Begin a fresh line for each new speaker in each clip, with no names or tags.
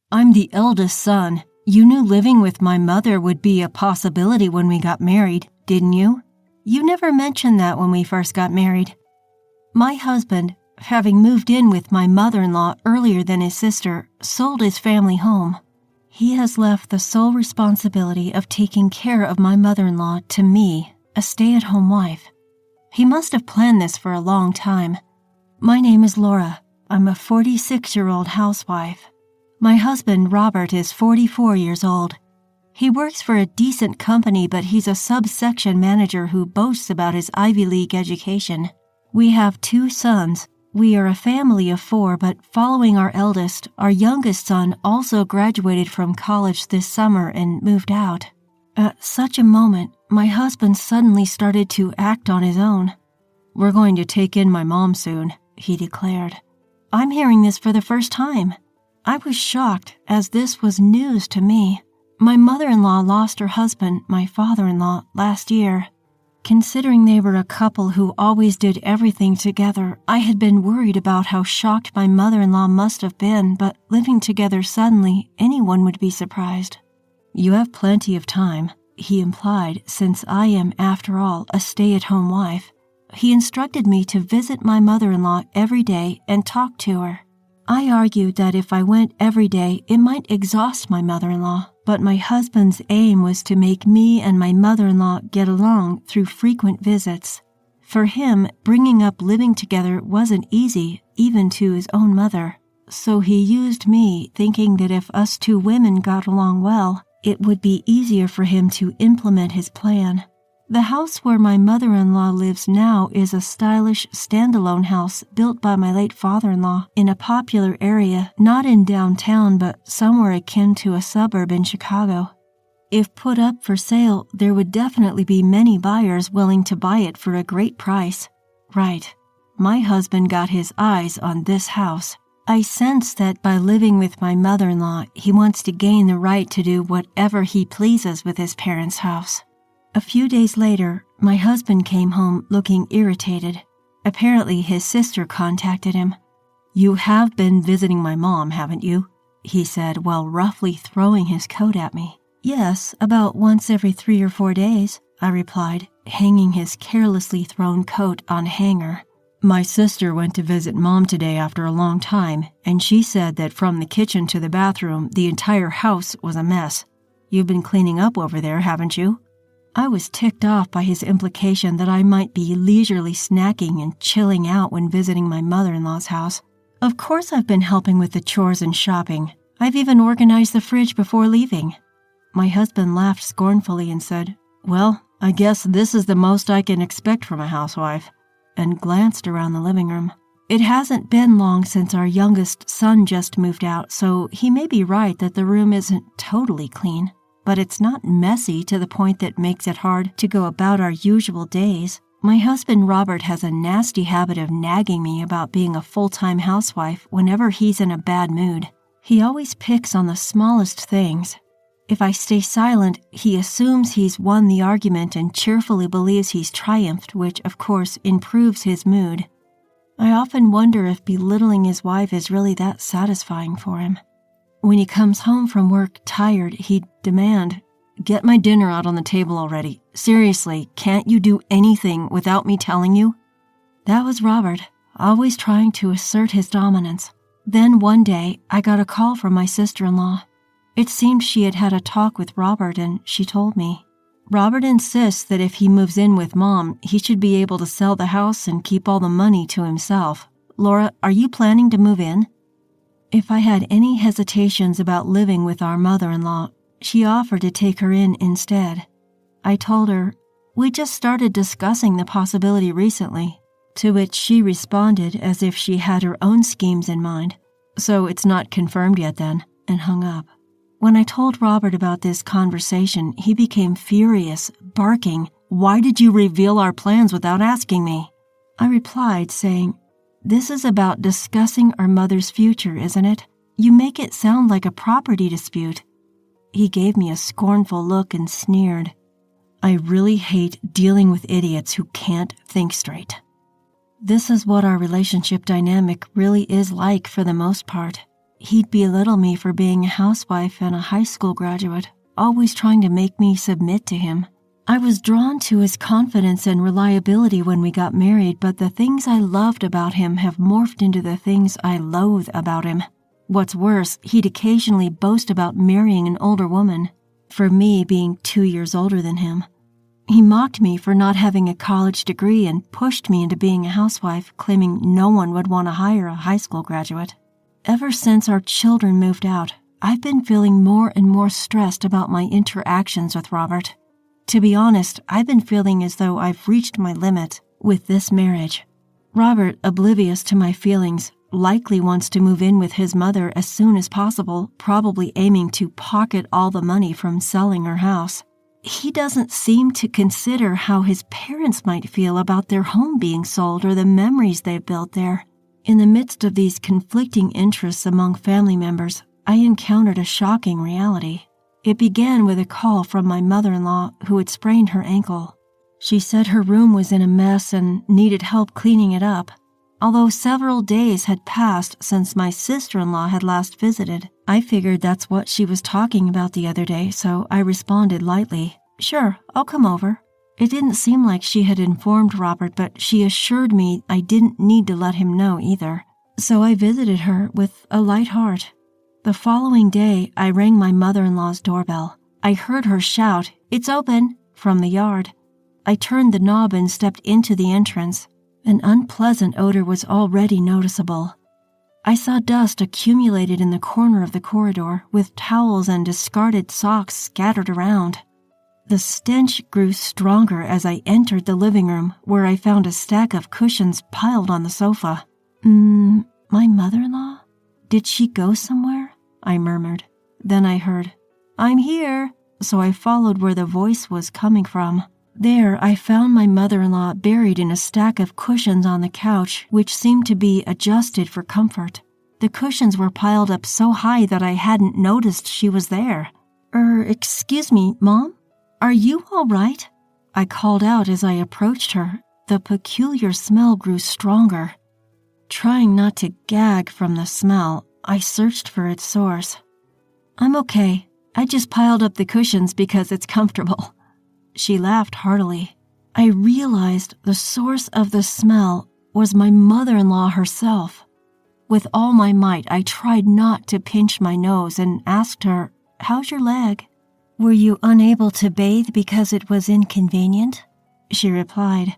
I'm the eldest son. You knew living with my mother would be a possibility when we got married, didn't you? You never mentioned that when we first got married. My husband, having moved in with my mother-in-law earlier than his sister, sold his family home. He has left the sole responsibility of taking care of my mother-in-law to me, a stay-at-home wife. He must have planned this for a long time. My name is Laura. I'm a 46-year-old housewife. My husband, Robert, is 44 years old. He works for a decent company, but he's a subsection manager who boasts about his Ivy League education. We have 2 sons. We are a family of 4, but following our eldest, our youngest son also graduated from college this summer and moved out. At such a moment, my husband suddenly started to act on his own. "We're going to take in my mom soon," he declared. I'm hearing this for the first time. I was shocked, as this was news to me. My mother-in-law lost her husband, my father-in-law, last year. Considering they were a couple who always did everything together, I had been worried about how shocked my mother-in-law must have been, but living together suddenly, anyone would be surprised. "You have plenty of time," he implied, since I am, after all, a stay-at-home wife. He instructed me to visit my mother-in-law every day and talk to her. I argued that if I went every day, it might exhaust my mother-in-law, but my husband's aim was to make me and my mother-in-law get along through frequent visits. For him, bringing up living together wasn't easy, even to his own mother. So he used me, thinking that if us 2 women got along well, it would be easier for him to implement his plan. The house where my mother-in-law lives now is a stylish, standalone house built by my late father-in-law in a popular area, not in downtown but somewhere akin to a suburb in Chicago. If put up for sale, there would definitely be many buyers willing to buy it for a great price. Right. My husband got his eyes on this house. I sense that by living with my mother-in-law, he wants to gain the right to do whatever he pleases with his parents' house. A few days later, my husband came home looking irritated. Apparently, his sister contacted him. "You have been visiting my mom, haven't you?" he said while roughly throwing his coat at me. "Yes, about once every 3 or 4 days," I replied, hanging his carelessly thrown coat on a hanger. "My sister went to visit Mom today after a long time, and she said that from the kitchen to the bathroom, the entire house was a mess. You've been cleaning up over there, haven't you?" I was ticked off by his implication that I might be leisurely snacking and chilling out when visiting my mother-in-law's house. Of course I've been helping with the chores and shopping. I've even organized the fridge before leaving. My husband laughed scornfully and said, "Well, I guess this is the most I can expect from a housewife," and glanced around the living room. It hasn't been long since our youngest son just moved out, so he may be right that the room isn't totally clean. But it's not messy to the point that makes it hard to go about our usual days. My husband Robert has a nasty habit of nagging me about being a full-time housewife whenever he's in a bad mood. He always picks on the smallest things. If I stay silent, he assumes he's won the argument and cheerfully believes he's triumphed, which, of course, improves his mood. I often wonder if belittling his wife is really that satisfying for him. When he comes home from work tired, he'd demand, "Get my dinner out on the table already. Seriously, can't you do anything without me telling you?" That was Robert, always trying to assert his dominance. Then one day, I got a call from my sister-in-law. It seemed she had had a talk with Robert and she told me. Robert insists that if he moves in with Mom, he should be able to sell the house and keep all the money to himself. Laura, are you planning to move in? If I had any hesitations about living with our mother-in-law, she offered to take her in instead. I told her, "We just started discussing the possibility recently," to which she responded as if she had her own schemes in mind. "So it's not confirmed yet then," and hung up. When I told Robert about this conversation, he became furious, barking, "Why did you reveal our plans without asking me?" I replied, saying, "This is about discussing our mother's future, isn't it? You make it sound like a property dispute." He gave me a scornful look and sneered. "I really hate dealing with idiots who can't think straight." This is what our relationship dynamic really is like for the most part. He'd belittle me for being a housewife and a high school graduate, always trying to make me submit to him. I was drawn to his confidence and reliability when we got married, but the things I loved about him have morphed into the things I loathe about him. What's worse, he'd occasionally boast about marrying an older woman, for me being 2 years older than him. He mocked me for not having a college degree and pushed me into being a housewife, claiming no one would want to hire a high school graduate. Ever since our children moved out, I've been feeling more and more stressed about my interactions with Robert. To be honest, I've been feeling as though I've reached my limit with this marriage. Robert, oblivious to my feelings, likely wants to move in with his mother as soon as possible, probably aiming to pocket all the money from selling her house. He doesn't seem to consider how his parents might feel about their home being sold or the memories they've built there. In the midst of these conflicting interests among family members, I encountered a shocking reality. It began with a call from my mother-in-law who had sprained her ankle. She said her room was in a mess and needed help cleaning it up. Although several days had passed since my sister-in-law had last visited, I figured that's what she was talking about the other day, so I responded lightly, "Sure, I'll come over." It didn't seem like she had informed Robert, but she assured me I didn't need to let him know either. So I visited her with a light heart. The following day, I rang my mother-in-law's doorbell. I heard her shout, "It's open," from the yard. I turned the knob and stepped into the entrance. An unpleasant odor was already noticeable. I saw dust accumulated in the corner of the corridor, with towels and discarded socks scattered around. The stench grew stronger as I entered the living room, where I found a stack of cushions piled on the sofa. My mother-in-law? Did she go somewhere? I murmured. Then I heard, "I'm here," so I followed where the voice was coming from. There, I found my mother-in-law buried in a stack of cushions on the couch, which seemed to be adjusted for comfort. The cushions were piled up so high that I hadn't noticed she was there. Excuse me, Mom? Are you all right?" I called out as I approached her. The peculiar smell grew stronger. Trying not to gag from the smell, I searched for its source. "I'm okay. I just piled up the cushions because it's comfortable." She laughed heartily. I realized the source of the smell was my mother-in-law herself. With all my might, I tried not to pinch my nose and asked her, "How's your leg?" "Were you unable to bathe because it was inconvenient?" She replied,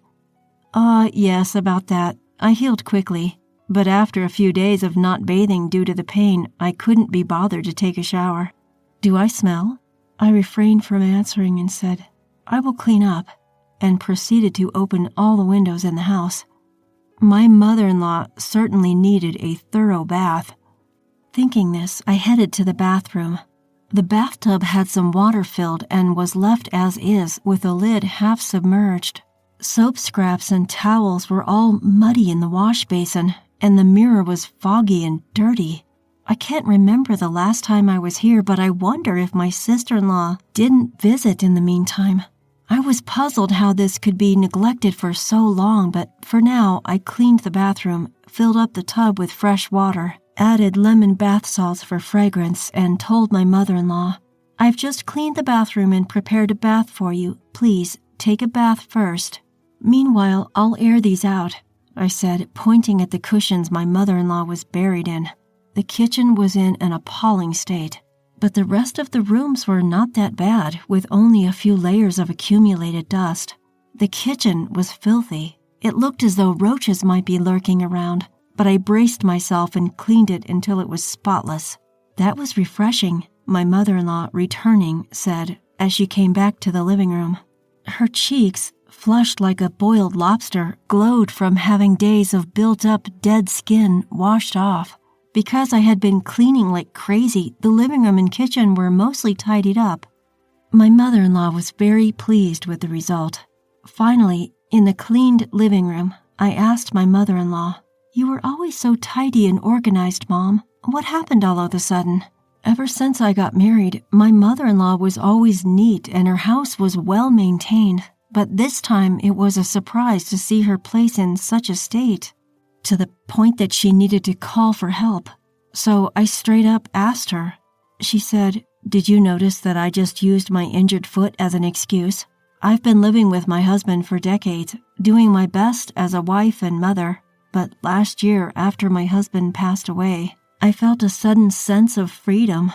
Yes, about that. I healed quickly, but after a few days of not bathing due to the pain, I couldn't be bothered to take a shower." "Do I smell?" I refrained from answering and said, "I will clean up," and proceeded to open all the windows in the house. My mother-in-law certainly needed a thorough bath. Thinking this, I headed to the bathroom. The bathtub had some water filled and was left as is with the lid half submerged. Soap scraps and towels were all muddy in the wash basin, and the mirror was foggy and dirty. I can't remember the last time I was here, but I wonder if my sister-in-law didn't visit in the meantime. I was puzzled how this could be neglected for so long, but for now I cleaned the bathroom, filled up the tub with fresh water, added lemon bath salts for fragrance, and told my mother-in-law, "I've just cleaned the bathroom and prepared a bath for you. Please, take a bath first. Meanwhile, I'll air these out," I said, pointing at the cushions my mother-in-law was buried in. The kitchen was in an appalling state, but the rest of the rooms were not that bad, with only a few layers of accumulated dust. The kitchen was filthy. It looked as though roaches might be lurking around, but I braced myself and cleaned it until it was spotless. "That was refreshing," my mother-in-law, returning, said as she came back to the living room. Her cheeks, flushed like a boiled lobster, glowed from having days of built-up dead skin washed off. Because I had been cleaning like crazy, the living room and kitchen were mostly tidied up. My mother-in-law was very pleased with the result. Finally, in the cleaned living room, I asked my mother-in-law, "You were always so tidy and organized, Mom. What happened all of a sudden?" "Ever since I got married, my mother-in-law was always neat and her house was well maintained, but this time it was a surprise to see her place in such a state, to the point that she needed to call for help. So I straight up asked her. She said, "Did you notice that I just used my injured foot as an excuse? I've been living with my husband for decades, doing my best as a wife and mother. But last year, after my husband passed away, I felt a sudden sense of freedom.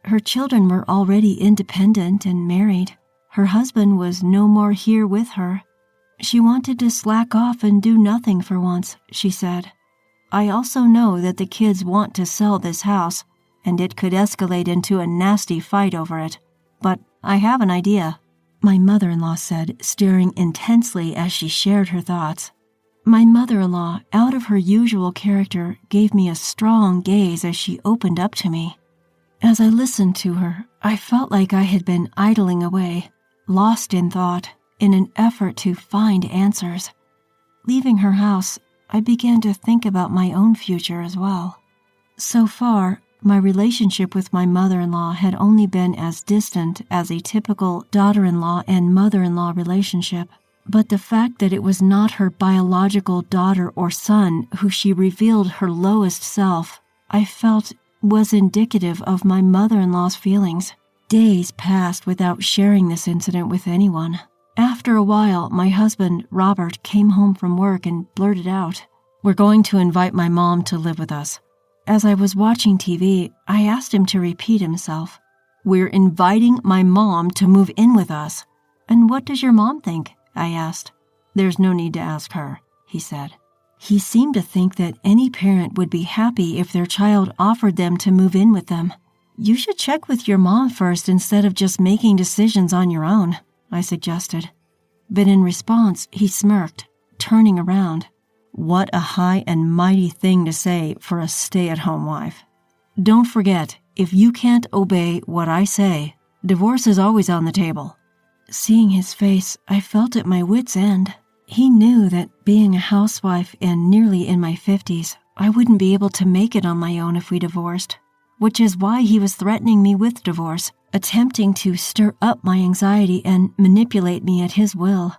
Her children were already independent and married. Her husband was no more here with her. She wanted to slack off and do nothing for once," she said. "I also know that the kids want to sell this house, and it could escalate into a nasty fight over it. But I have an idea," my mother-in-law said, staring intensely as she shared her thoughts. My mother-in-law, out of her usual character, gave me a strong gaze as she opened up to me. As I listened to her, I felt like I had been idling away, lost in thought, in an effort to find answers. Leaving her house, I began to think about my own future as well. So far, my relationship with my mother-in-law had only been as distant as a typical daughter-in-law and mother-in-law relationship. But the fact that it was not her biological daughter or son who she revealed her lowest self, I felt was indicative of my mother-in-law's feelings. Days passed without sharing this incident with anyone. After a while, my husband, Robert, came home from work and blurted out, "We're going to invite my mom to live with us." As I was watching TV, I asked him to repeat himself. "We're inviting my mom to move in with us." "And what does your mom think?" I asked. "There's no need to ask her," he said. He seemed to think that any parent would be happy if their child offered them to move in with them. "You should check with your mom first instead of just making decisions on your own," I suggested. But in response, he smirked, turning around. What a high and mighty thing to say for a stay-at-home wife. "Don't forget, if you can't obey what I say, divorce is always on the table." Seeing his face, I felt at my wit's end. He knew that being a housewife and nearly in my 50s, I wouldn't be able to make it on my own if we divorced, which is why he was threatening me with divorce, attempting to stir up my anxiety and manipulate me at his will.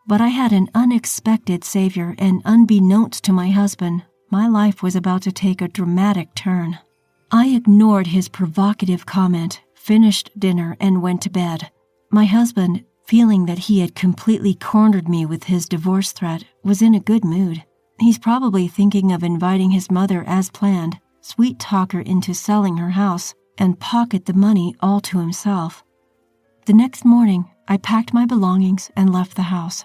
But I had an unexpected savior, and unbeknownst to my husband, my life was about to take a dramatic turn. I ignored his provocative comment, finished dinner, and went to bed. My husband, feeling that he had completely cornered me with his divorce threat, was in a good mood. He's probably thinking of inviting his mother as planned, sweet-talk her into selling her house, and pocket the money all to himself. The next morning, I packed my belongings and left the house.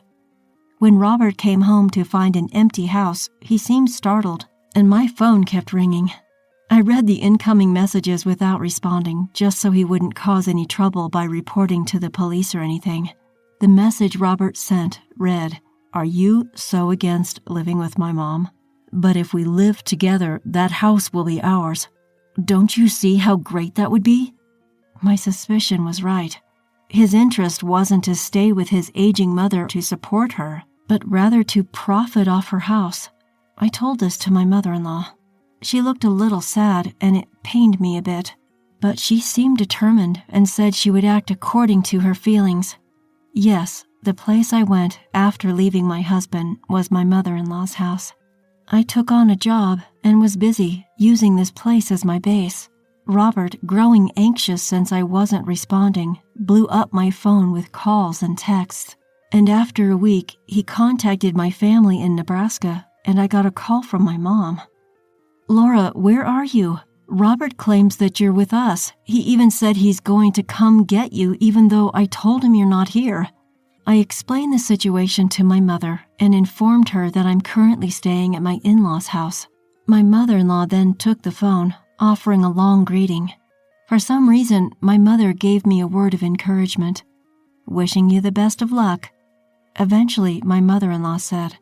When Robert came home to find an empty house, he seemed startled, and my phone kept ringing. I read the incoming messages without responding, just so he wouldn't cause any trouble by reporting to the police or anything. The message Robert sent read, "Are you so against living with my mom? But if we live together, that house will be ours. Don't you see how great that would be?" My suspicion was right. His interest wasn't to stay with his aging mother to support her, but rather to profit off her house. I told this to my mother-in-law. She looked a little sad, and it pained me a bit, but she seemed determined and said she would act according to her feelings. Yes, the place I went after leaving my husband was my mother-in-law's house. I took on a job and was busy using this place as my base. Robert, growing anxious since I wasn't responding, blew up my phone with calls and texts. And after a week, he contacted my family in Nebraska, and I got a call from my mom. "Laura, where are you? Robert claims that you're with us. He even said he's going to come get you even though I told him you're not here." I explained the situation to my mother and informed her that I'm currently staying at my in-laws' house. My mother-in-law then took the phone, offering a long greeting. For some reason, my mother gave me a word of encouragement. "Wishing you the best of luck." Eventually, my mother-in-law said,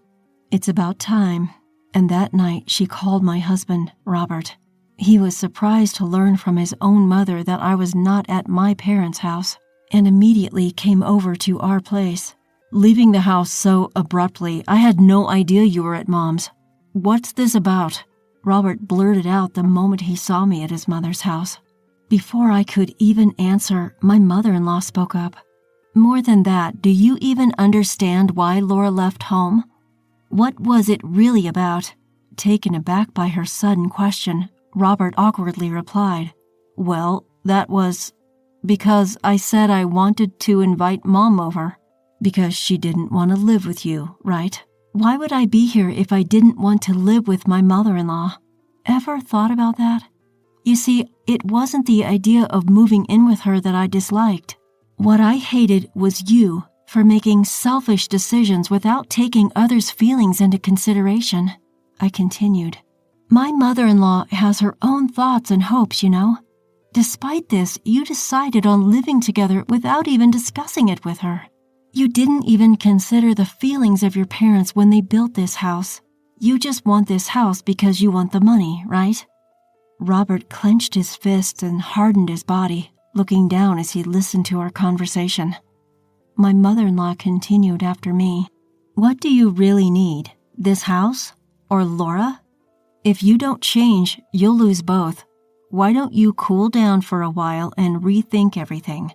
"It's about time." And that night, she called my husband, Robert. He was surprised to learn from his own mother that I was not at my parents' house, and immediately came over to our place. "Leaving the house so abruptly, I had no idea you were at Mom's. What's this about?" Robert blurted out the moment he saw me at his mother's house. Before I could even answer, my mother-in-law spoke up. "More than that, do you even understand why Laura left home? What was it really about?" Taken aback by her sudden question, Robert awkwardly replied, "Well, that was because I said I wanted to invite Mom over. Because she didn't want to live with you, right? Why would I be here if I didn't want to live with my mother-in-law? Ever thought about that? You see, it wasn't the idea of moving in with her that I disliked. What I hated was you for making selfish decisions without taking others' feelings into consideration." I continued. "My mother-in-law has her own thoughts and hopes, you know. Despite this, you decided on living together without even discussing it with her. You didn't even consider the feelings of your parents when they built this house. You just want this house because you want the money, right?" Robert clenched his fists and hardened his body, looking down as he listened to our conversation. My mother-in-law continued after me. "What do you really need? This house? Or Laura? If you don't change, you'll lose both. Why don't you cool down for a while and rethink everything?"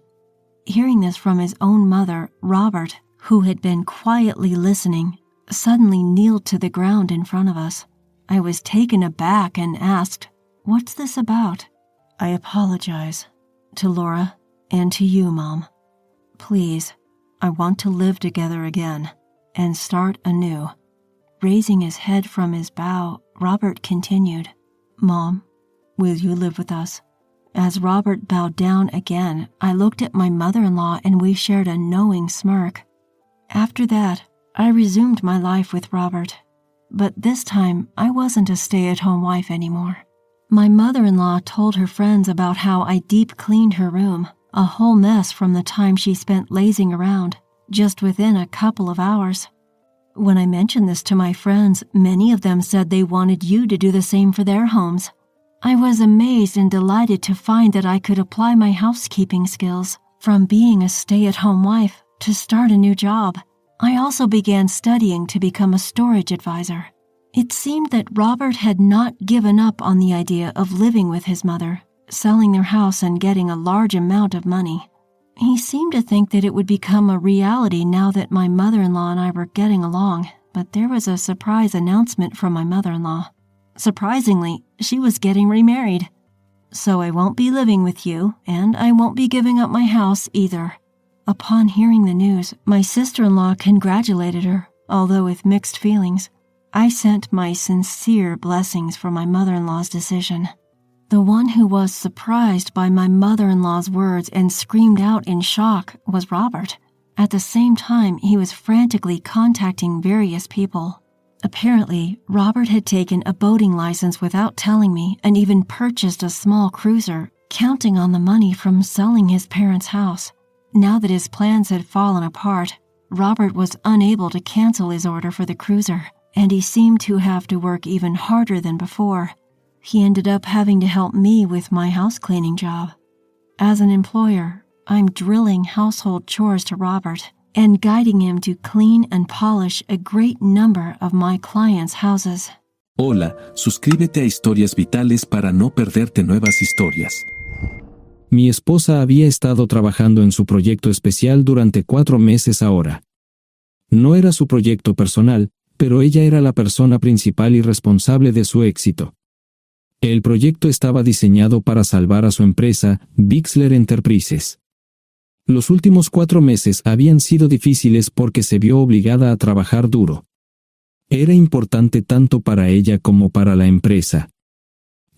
Hearing this from his own mother, Robert, who had been quietly listening, suddenly kneeled to the ground in front of us. I was taken aback and asked, "What's this about?" "I apologize to Laura and to you, Mom. Please, I want to live together again and start anew." Raising his head from his bow, Robert continued, "Mom, will you live with us?" As Robert bowed down again, I looked at my mother-in-law and we shared a knowing smirk. After that, I resumed my life with Robert. But this time, I wasn't a stay-at-home wife anymore. My mother-in-law told her friends about how I deep-cleaned her room, a whole mess from the time she spent lazing around, just within a couple of hours. When I mentioned this to my friends, many of them said they wanted you to do the same for their homes. I was amazed and delighted to find that I could apply my housekeeping skills from being a stay-at-home wife to start a new job. I also began studying to become a storage advisor. It seemed that Robert had not given up on the idea of living with his mother, selling their house and getting a large amount of money. He seemed to think that it would become a reality now that my mother-in-law and I were getting along, but there was a surprise announcement from my mother-in-law. Surprisingly, she was getting remarried. "So I won't be living with you, and I won't be giving up my house either." Upon hearing the news, my sister-in-law congratulated her, although with mixed feelings. I sent my sincere blessings for my mother-in-law's decision. The one who was surprised by my mother-in-law's words and screamed out in shock was Robert. At the same time, he was frantically contacting various people. Apparently, Robert had taken a boating license without telling me and even purchased a small cruiser, counting on the money from selling his parents' house. Now that his plans had fallen apart, Robert was unable to cancel his order for the cruiser, and he seemed to have to work even harder than before. He ended up having to help me with my house cleaning job. As an employer, I'm drilling household chores to Robert and guiding him to clean and polish a great number of my clients' houses.
Hola, suscríbete a Historias Vitales para no perderte nuevas historias. Mi esposa había estado trabajando en su proyecto especial durante 4 meses ahora. No era su proyecto personal, pero ella era la persona principal y responsable de su éxito. El proyecto estaba diseñado para salvar a su empresa, Bixler Enterprises. Los últimos 4 meses habían sido difíciles porque se vio obligada a trabajar duro. Era importante tanto para ella como para la empresa.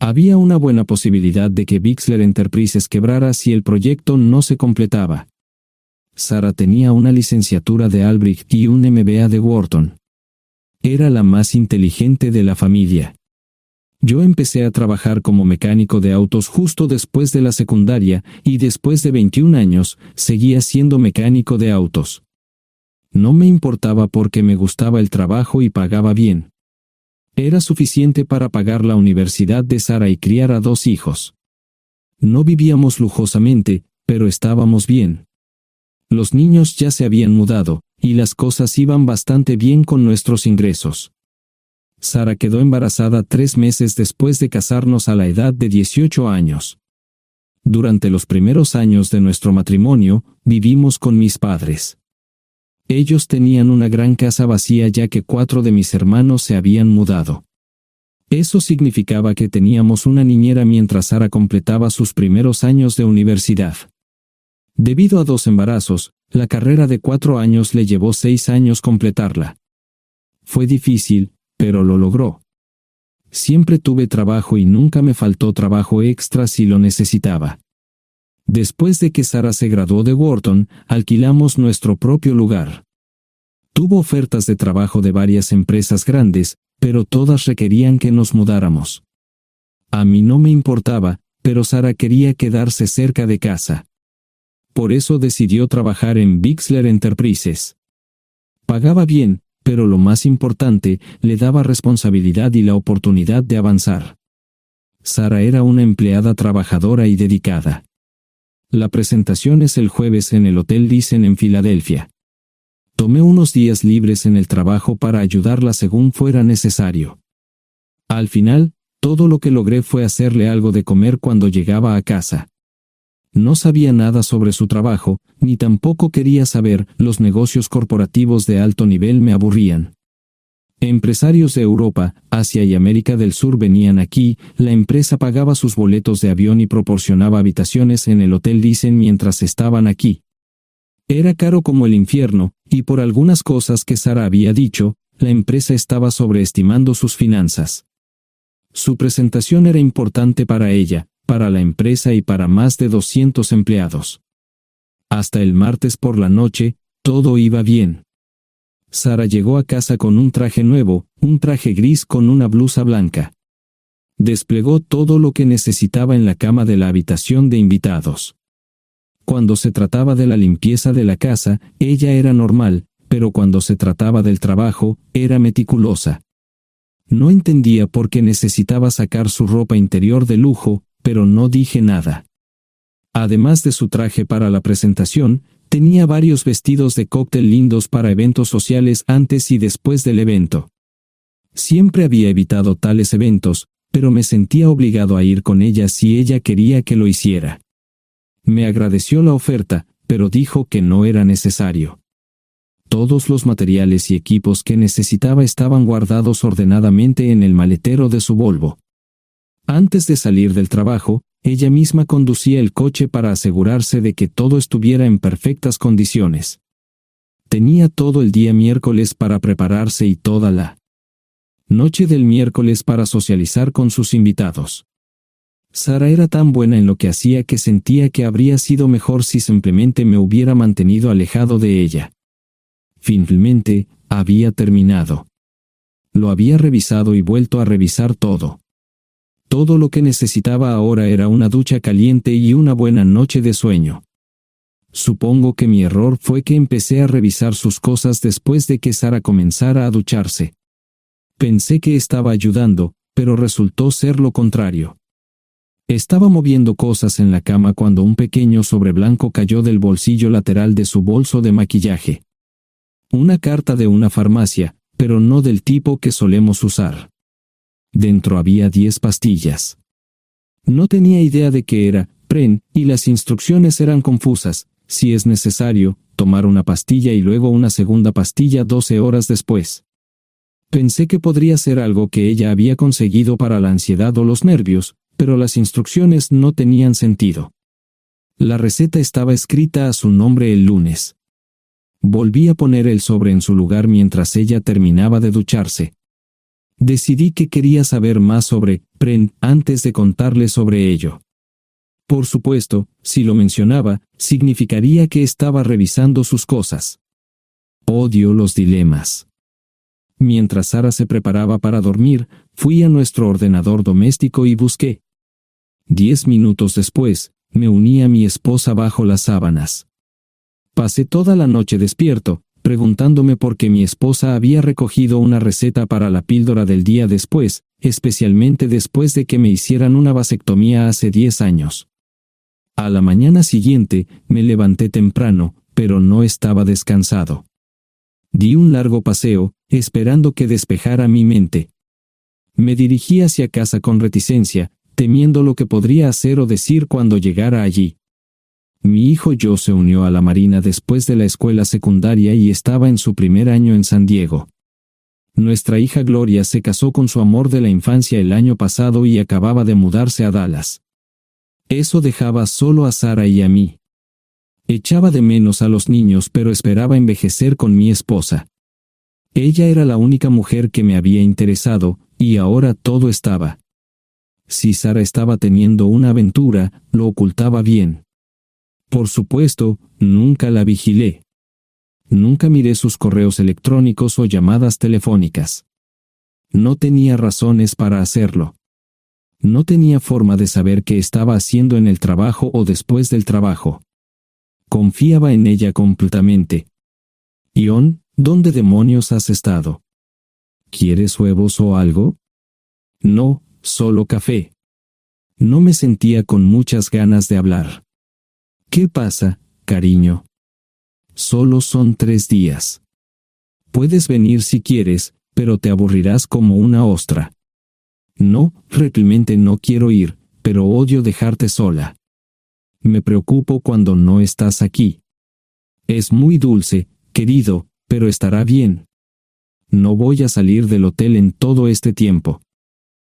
Había una buena posibilidad de que Bixler Enterprises quebrara si el proyecto no se completaba. Sara tenía una licenciatura de Albrecht y un MBA de Wharton. Era la más inteligente de la familia. Yo empecé a trabajar como mecánico de autos justo después de la secundaria y después de 21 años seguía siendo mecánico de autos. No me importaba porque me gustaba el trabajo y pagaba bien. Era suficiente para pagar la universidad de Sara y criar a 2 hijos. No vivíamos lujosamente, pero estábamos bien. Los niños ya se habían mudado, y las cosas iban bastante bien con nuestros ingresos. Sara quedó embarazada 3 meses después de casarnos a la edad de 18 años. Durante los primeros años de nuestro matrimonio, vivimos con mis padres. Ellos tenían una gran casa vacía ya que 4 de mis hermanos se habían mudado. Eso significaba que teníamos una niñera mientras Sara completaba sus primeros años de universidad. Debido a 2 embarazos, la carrera de 4 años le llevó 6 años completarla. Fue difícil, pero lo logró. Siempre tuve trabajo y nunca me faltó trabajo extra si lo necesitaba. Después de que Sara se graduó de Wharton, alquilamos nuestro propio lugar. Tuvo ofertas de trabajo de varias empresas grandes, pero todas requerían que nos mudáramos. A mí no me importaba, pero Sara quería quedarse cerca de casa. Por eso decidió trabajar en Bixler Enterprises. Pagaba bien, pero lo más importante, le daba responsabilidad y la oportunidad de avanzar. Sara era una empleada trabajadora y dedicada. La presentación es el jueves en el Hotel Thyssen en Filadelfia. Tomé unos días libres en el trabajo para ayudarla según fuera necesario. Al final, todo lo que logré fue hacerle algo de comer cuando llegaba a casa. No sabía nada sobre su trabajo, ni tampoco quería saber. Los negocios corporativos de alto nivel me aburrían. Empresarios de Europa, Asia y América del Sur venían aquí, la empresa pagaba sus boletos de avión y proporcionaba habitaciones en el Hotel Thyssen mientras estaban aquí. Era caro como el infierno, y por algunas cosas que Sara había dicho, la empresa estaba sobreestimando sus finanzas. Su presentación era importante para ella, para la empresa y para más de 200 empleados. Hasta el martes por la noche, todo iba bien. Sara llegó a casa con un traje nuevo, un traje gris con una blusa blanca. Desplegó todo lo que necesitaba en la cama de la habitación de invitados. Cuando se trataba de la limpieza de la casa, ella era normal, pero cuando se trataba del trabajo, era meticulosa. No entendía por qué necesitaba sacar su ropa interior de lujo, pero no dije nada. Además de su traje para la presentación, tenía varios vestidos de cóctel lindos para eventos sociales antes y después del evento. Siempre había evitado tales eventos, pero me sentía obligado a ir con ella si ella quería que lo hiciera. Me agradeció la oferta, pero dijo que no era necesario. Todos los materiales y equipos que necesitaba estaban guardados ordenadamente en el maletero de su Volvo. Antes de salir del trabajo, ella misma conducía el coche para asegurarse de que todo estuviera en perfectas condiciones. Tenía todo el día miércoles para prepararse y toda la noche del miércoles para socializar con sus invitados. Sara era tan buena en lo que hacía que sentía que habría sido mejor si simplemente me hubiera mantenido alejado de ella. Finalmente, había terminado. Lo había revisado y vuelto a revisar todo. Todo lo que necesitaba ahora era una ducha caliente y una buena noche de sueño. Supongo que mi error fue que empecé a revisar sus cosas después de que Sara comenzara a ducharse. Pensé que estaba ayudando, pero resultó ser lo contrario. Estaba moviendo cosas en la cama cuando un pequeño sobre blanco cayó del bolsillo lateral de su bolso de maquillaje. Una carta de una farmacia, pero no del tipo que solemos usar. Dentro había 10 pastillas. No tenía idea de qué era, Pren, y las instrucciones eran confusas. Si es necesario, tomar una pastilla y luego una segunda pastilla 12 horas después. Pensé que podría ser algo que ella había conseguido para la ansiedad o los nervios, pero las instrucciones no tenían sentido. La receta estaba escrita a su nombre el lunes. Volví a poner el sobre en su lugar mientras ella terminaba de ducharse. Decidí que quería saber más sobre Pren antes de contarle sobre ello. Por supuesto, si lo mencionaba, significaría que estaba revisando sus cosas. Odio los dilemas. Mientras Sara se preparaba para dormir, fui a nuestro ordenador doméstico y busqué. 10 minutos después, me uní a mi esposa bajo las sábanas. Pasé toda la noche despierto, preguntándome por qué mi esposa había recogido una receta para la píldora del día después, especialmente después de que me hicieran una vasectomía hace 10 años. A la mañana siguiente, me levanté temprano, pero no estaba descansado. Di un largo paseo, esperando que despejara mi mente. Me dirigí hacia casa con reticencia, temiendo lo que podría hacer o decir cuando llegara allí. Mi hijo Joe se unió a la Marina después de la escuela secundaria y estaba en su primer año en San Diego. Nuestra hija Gloria se casó con su amor de la infancia el año pasado y acababa de mudarse a Dallas. Eso dejaba solo a Sara y a mí. Echaba de menos a los niños, pero esperaba envejecer con mi esposa. Ella era la única mujer que me había interesado, y ahora todo estaba. Si Sara estaba teniendo una aventura, lo ocultaba bien. Por supuesto, nunca la vigilé. Nunca miré sus correos electrónicos o llamadas telefónicas. No tenía razones para hacerlo. No tenía forma de saber qué estaba haciendo en el trabajo o después del trabajo. Confiaba en ella completamente. Ion, ¿dónde demonios has estado? ¿Quieres huevos o algo? No, solo café. No me sentía con muchas ganas de hablar. ¿Qué pasa, cariño? Solo son 3 días. Puedes venir si quieres, pero te aburrirás como una ostra. No, realmente no quiero ir, pero odio dejarte sola. Me preocupo cuando no estás aquí. Es muy dulce, querido, pero estará bien. No voy a salir del hotel en todo este tiempo.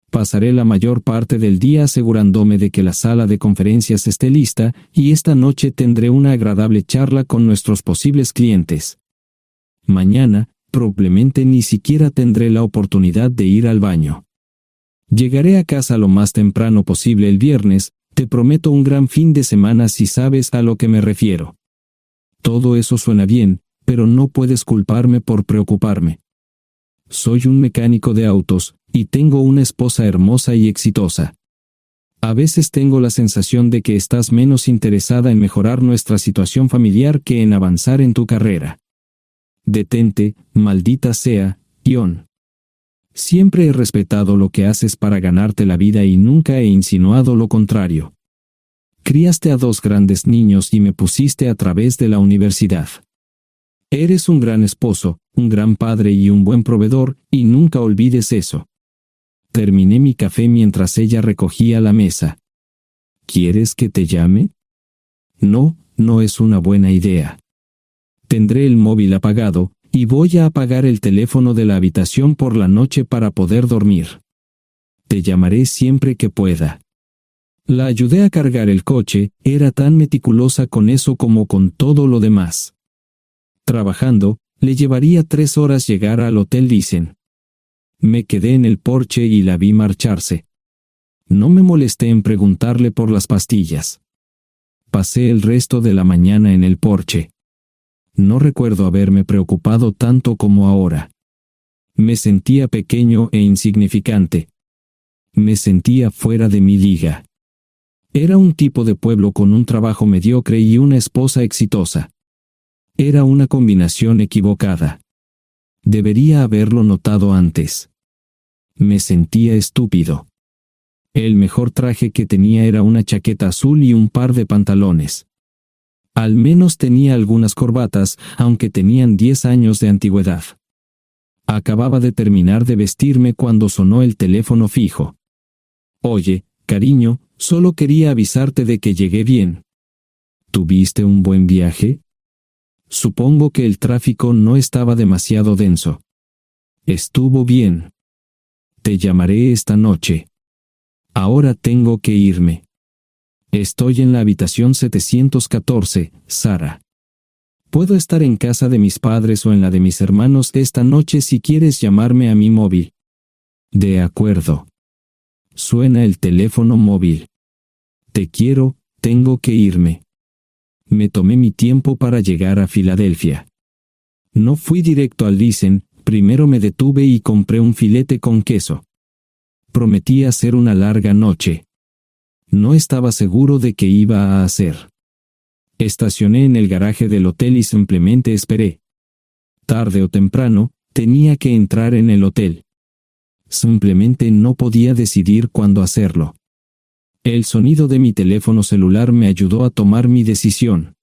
Pasaré la mayor parte del día asegurándome de que la sala de conferencias esté lista, y esta noche tendré una agradable charla con nuestros posibles clientes. Mañana, probablemente ni siquiera tendré la oportunidad de ir al baño. Llegaré a casa lo más temprano posible el viernes. Te prometo un gran fin de semana si sabes a lo que me refiero. Todo eso suena bien, pero no puedes culparme por preocuparme. Soy un mecánico de autos, y tengo una esposa hermosa y exitosa. A veces tengo la sensación de que estás menos interesada en mejorar nuestra situación familiar que en avanzar en tu carrera. Detente, maldita sea, Ion. Siempre he respetado lo que haces para ganarte la vida y nunca he insinuado lo contrario. Criaste a 2 grandes niños y me pusiste a través de la universidad. Eres un gran esposo, un gran padre y un buen proveedor, y nunca olvides eso. Terminé mi café mientras ella recogía la mesa. ¿Quieres que te llame? No, no es una buena idea. Tendré el móvil apagado, y voy a apagar el teléfono de la habitación por la noche para poder dormir. Te llamaré siempre que pueda. La ayudé a cargar el coche, era tan meticulosa con eso como con todo lo demás. Trabajando, le llevaría 3 horas llegar al Hotel Dicen. Me quedé en el porche y la vi marcharse. No me molesté en preguntarle por las pastillas. Pasé el resto de la mañana en el porche. No recuerdo haberme preocupado tanto como ahora. Me sentía pequeño e insignificante. Me sentía fuera de mi liga. Era un tipo de pueblo con un trabajo mediocre y una esposa exitosa. Era una combinación equivocada. Debería haberlo notado antes. Me sentía estúpido. El mejor traje que tenía era una chaqueta azul y un par de pantalones. Al menos tenía algunas corbatas, aunque tenían 10 años de antigüedad. Acababa de terminar de vestirme cuando sonó el teléfono fijo. Oye, cariño, solo quería avisarte de que llegué bien. ¿Tuviste un buen viaje? Supongo que el tráfico no estaba demasiado denso. Estuvo bien. Te llamaré esta noche. Ahora tengo que irme. Estoy en la habitación 714, Sara. Puedo estar en casa de mis padres o en la de mis hermanos esta noche si quieres llamarme a mi móvil. De acuerdo. Suena el teléfono móvil. Te quiero, tengo que irme. Me tomé mi tiempo para llegar a Filadelfia. No fui directo al Dicen, primero me detuve y compré un filete con queso. Prometí hacer una larga noche. No estaba seguro de qué iba a hacer. Estacioné en el garaje del hotel y simplemente esperé. Tarde o temprano, tenía que entrar en el hotel. Simplemente no podía decidir cuándo hacerlo. El sonido de mi teléfono celular me ayudó a tomar mi decisión.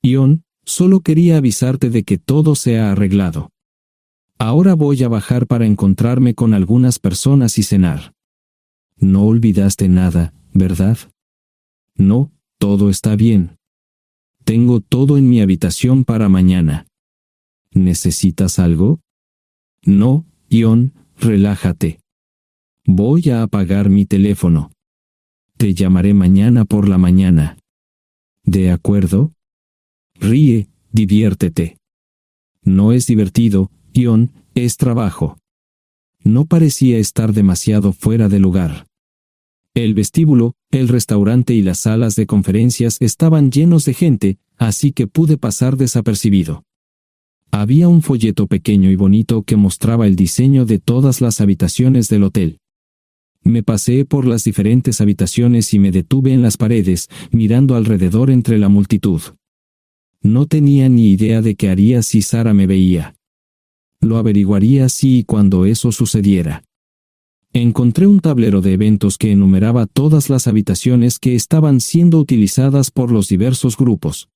Ion, solo quería avisarte de que todo se ha arreglado. Ahora voy a bajar para encontrarme con algunas personas y cenar. No olvidaste nada, ¿verdad? No, todo está bien. Tengo todo en mi habitación para mañana. ¿Necesitas algo? No, Ion, relájate. Voy a apagar mi teléfono. Te llamaré mañana por la mañana. ¿De acuerdo? Ríe, diviértete. No es divertido, Ion, es trabajo. No parecía estar demasiado fuera de lugar. El vestíbulo, el restaurante y las salas de conferencias estaban llenos de gente, así que pude pasar desapercibido. Había un folleto pequeño y bonito que mostraba el diseño de todas las habitaciones del hotel. Me paseé por las diferentes habitaciones y me detuve en las paredes, mirando alrededor entre la multitud. No tenía ni idea de qué haría si Sara me veía. Lo averiguaría si y cuando eso sucediera. Encontré un tablero de eventos que enumeraba todas las habitaciones que estaban siendo utilizadas por los diversos grupos.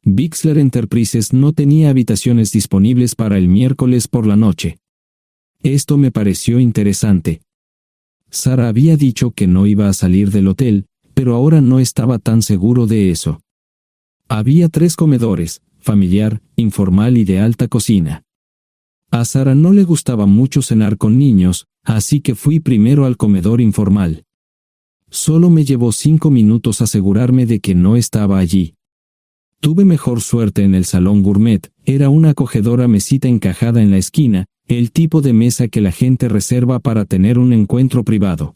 Bixler Enterprises no tenía habitaciones disponibles para el miércoles por la noche. Esto me pareció interesante. Sara había dicho que no iba a salir del hotel, pero ahora no estaba tan seguro de eso. Había 3 comedores, familiar, informal y de alta cocina. A Sara no le gustaba mucho cenar con niños, así que fui primero al comedor informal. Solo me llevó 5 minutos asegurarme de que no estaba allí. Tuve mejor suerte en el salón gourmet, era una acogedora mesita encajada en la esquina, el tipo de mesa que la gente reserva para tener un encuentro privado.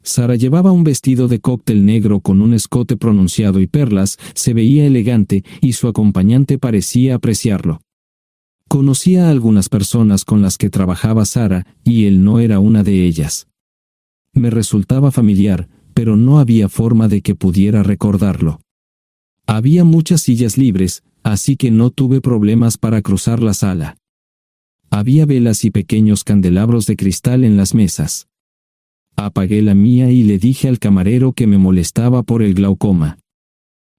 Sara llevaba un vestido de cóctel negro con un escote pronunciado y perlas, se veía elegante y su acompañante parecía apreciarlo. Conocía a algunas personas con las que trabajaba Sara, y él no era una de ellas. Me resultaba familiar, pero no había forma de que pudiera recordarlo. Había muchas sillas libres, así que no tuve problemas para cruzar la sala. Había velas y pequeños candelabros de cristal en las mesas. Apagué la mía y le dije al camarero que me molestaba por el glaucoma.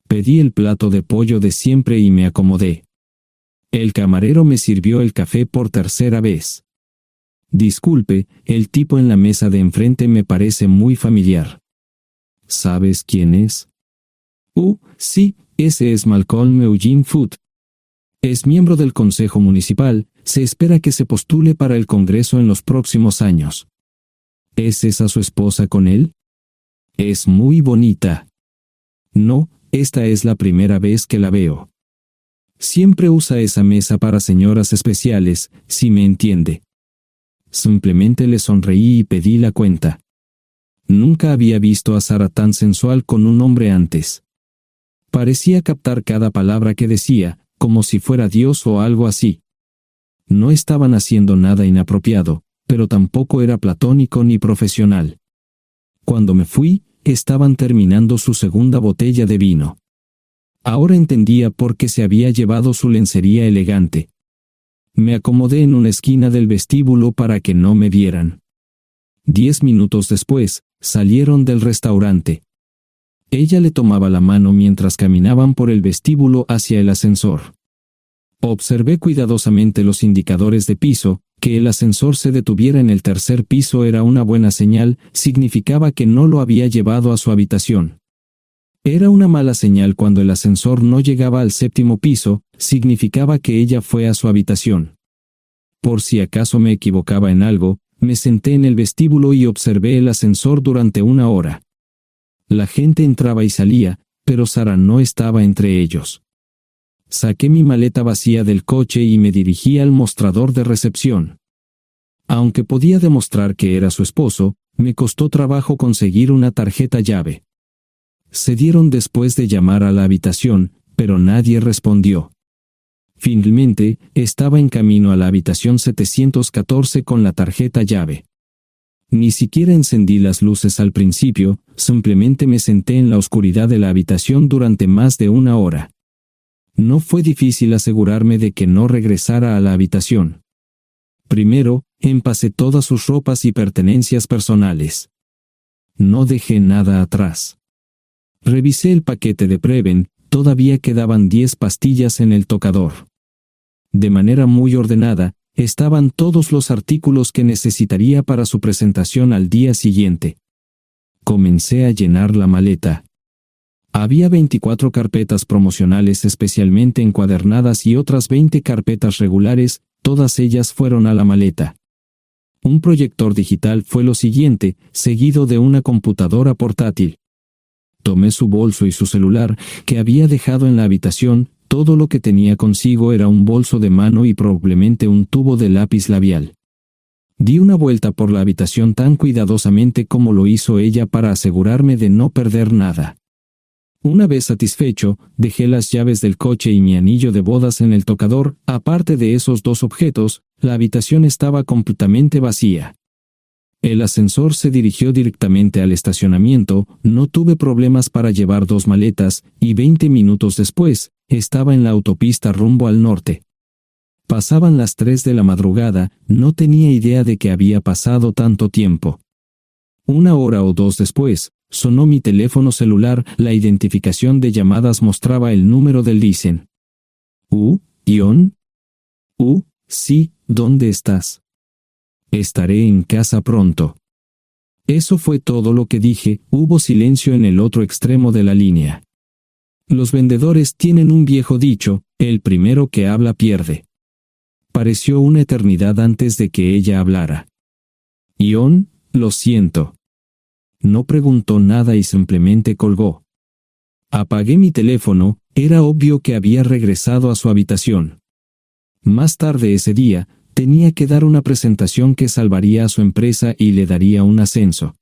Pedí el plato de pollo de siempre y me acomodé. El camarero me sirvió el café por tercera vez. Disculpe, el tipo en la mesa de enfrente me parece muy familiar. ¿Sabes quién es? Sí, ese es Malcolm Eugene Foote. Es miembro del Consejo Municipal, se espera que se postule para el Congreso en los próximos años. ¿Es esa su esposa con él? Es muy bonita. No, esta es la primera vez que la veo. Siempre usa esa mesa para señoras especiales, si me entiende. Simplemente le sonreí y pedí la cuenta. Nunca había visto a Sara tan sensual con un hombre antes. Parecía captar cada palabra que decía, como si fuera Dios o algo así. No estaban haciendo nada inapropiado, pero tampoco era platónico ni profesional. Cuando me fui, estaban terminando su segunda botella de vino. Ahora entendía por qué se había llevado su lencería elegante. Me acomodé en una esquina del vestíbulo para que no me vieran. 10 minutos después, salieron del restaurante. Ella le tomaba la mano mientras caminaban por el vestíbulo hacia el ascensor. Observé cuidadosamente los indicadores de piso. Que el ascensor se detuviera en el tercer piso era una buena señal, significaba que no lo había llevado a su habitación. Era una mala señal cuando el ascensor no llegaba al 7º piso, significaba que ella fue a su habitación. Por si acaso me equivocaba en algo, me senté en el vestíbulo y observé el ascensor durante 1 hora. La gente entraba y salía, pero Sara no estaba entre ellos. Saqué mi maleta vacía del coche y me dirigí al mostrador de recepción. Aunque podía demostrar que era su esposo, me costó trabajo conseguir una tarjeta llave. Se dieron después de llamar a la habitación, pero nadie respondió. Finalmente, estaba en camino a la habitación 714 con la tarjeta llave. Ni siquiera encendí las luces al principio, simplemente me senté en la oscuridad de la habitación durante más de 1 hora. No fue difícil asegurarme de que no regresara a la habitación. Primero, empacé todas sus ropas y pertenencias personales. No dejé nada atrás. Revisé el paquete de Preven, todavía quedaban 10 pastillas en el tocador. De manera muy ordenada, estaban todos los artículos que necesitaría para su presentación al día siguiente. Comencé a llenar la maleta. Había 24 carpetas promocionales especialmente encuadernadas y otras 20 carpetas regulares, todas ellas fueron a la maleta. Un proyector digital fue lo siguiente, seguido de una computadora portátil. Tomé su bolso y su celular, que había dejado en la habitación. Todo lo que tenía consigo era un bolso de mano y probablemente un tubo de lápiz labial. Di una vuelta por la habitación tan cuidadosamente como lo hizo ella para asegurarme de no perder nada. Una vez satisfecho, dejé las llaves del coche y mi anillo de bodas en el tocador. Aparte de esos dos objetos, la habitación estaba completamente vacía. El ascensor se dirigió directamente al estacionamiento, no tuve problemas para llevar 2 maletas, y 20 minutos después, estaba en la autopista rumbo al norte. Pasaban las 3 de la madrugada, no tenía idea de que había pasado tanto tiempo. 1 hora o 2 después, sonó mi teléfono celular, la identificación de llamadas mostraba el número del Listen. ¿Ion? Sí, ¿dónde estás? Estaré en casa pronto. Eso fue todo lo que dije. Hubo silencio en el otro extremo de la línea. Los vendedores tienen un viejo dicho, el primero que habla pierde. Pareció una eternidad antes de que ella hablara. Ion, lo siento. No preguntó nada y simplemente colgó. Apagué mi teléfono, era obvio que había regresado a su habitación. Más tarde ese día, tenía que dar una presentación que salvaría a su empresa y le daría un ascenso.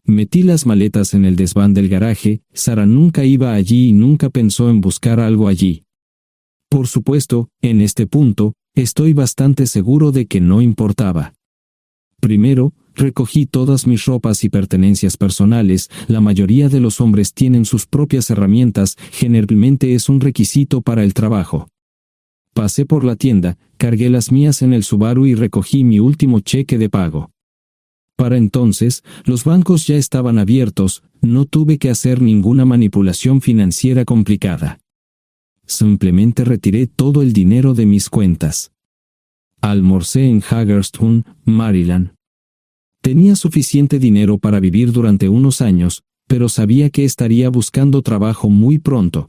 Metí las maletas en el desván del garaje. Sara nunca iba allí y nunca pensó en buscar algo allí. Por supuesto, en este punto, estoy bastante seguro de que no importaba. Primero, recogí todas mis ropas y pertenencias personales. La mayoría de los hombres tienen sus propias herramientas, generalmente es un requisito para el trabajo. Pasé por la tienda, cargué las mías en el Subaru y recogí mi último cheque de pago. Para entonces, los bancos ya estaban abiertos, no tuve que hacer ninguna manipulación financiera complicada. Simplemente retiré todo el dinero de mis cuentas. Almorcé en Hagerstown, Maryland. Tenía suficiente dinero para vivir durante unos años, pero sabía que estaría buscando trabajo muy pronto.